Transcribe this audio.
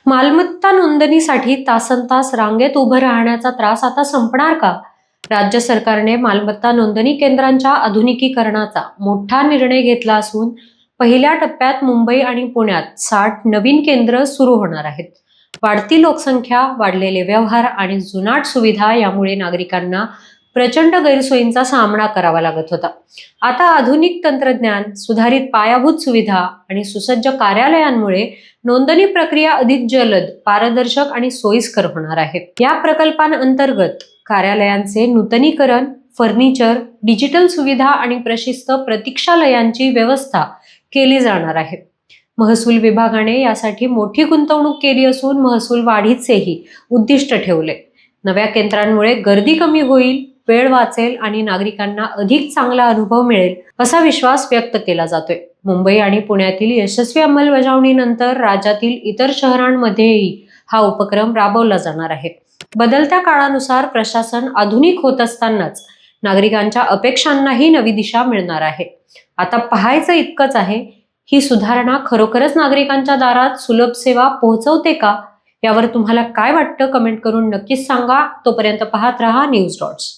मालमत्ता नोंदणीसाठी तासनतास रांगेत उभं राहण्याचा त्रास आता संपणार का? राज्य सरकारने मालमत्ता नोंदणी केंद्रांच्या आधुनिकीकरणाचा मोठा निर्णय घेतला असून पहिल्या टप्प्यात मुंबई आणि पुण्यात 60 नवीन केंद्र सुरू होणार आहेत. वाढती लोकसंख्या, वाढलेले व्यवहार आणि जुनाट सुविधा यामुळे नागरिकांना प्रचंड गैरसोयींचा सामना करावा लागत होता. आता आधुनिक तंत्रज्ञान, सुधारित पायाभूत सुविधा आणि सुसज्ज कार्यालयांमुळे नोंदणी प्रक्रिया अधिक जलद, पारदर्शक आणि सोयीस्कर होणार आहे. या प्रकल्पांअंतर्गत कार्यालयांचे नूतनीकरण, फर्निचर, डिजिटल सुविधा आणि प्रशिस्त प्रतीक्षालयांची व्यवस्था केली जाणार आहे. महसूल विभागाने यासाठी मोठी गुंतवणूक केली असून महसूल वाढीचेही उद्दिष्ट ठेवले. नव्या केंद्रांमुळे गर्दी कमी होईल, वेळ वाचेल आणि नागरिकांना अधिक चांगला अनुभव मिळेल असा विश्वास व्यक्त केला जातोय. मुंबई आणि पुण्यातील यशस्वी अंमलबजावणीनंतर राज्यातील इतर शहरांमध्येही हा उपक्रम राबवला जाणार आहे. बदलत्या काळानुसार प्रशासन आधुनिक होत असतानाच नागरिकांच्या अपेक्षांनाही नवी दिशा मिळणार आहे. आता पाहायचं इतकंच आहे, ही सुधारणा खरोखरच नागरिकांच्या दारात सुलभ सेवा पोहोचवते का? यावर तुम्हाला काय वाटतं कमेंट करून नक्कीच सांगा. तोपर्यंत पाहत रहा न्यूज डॉट्स.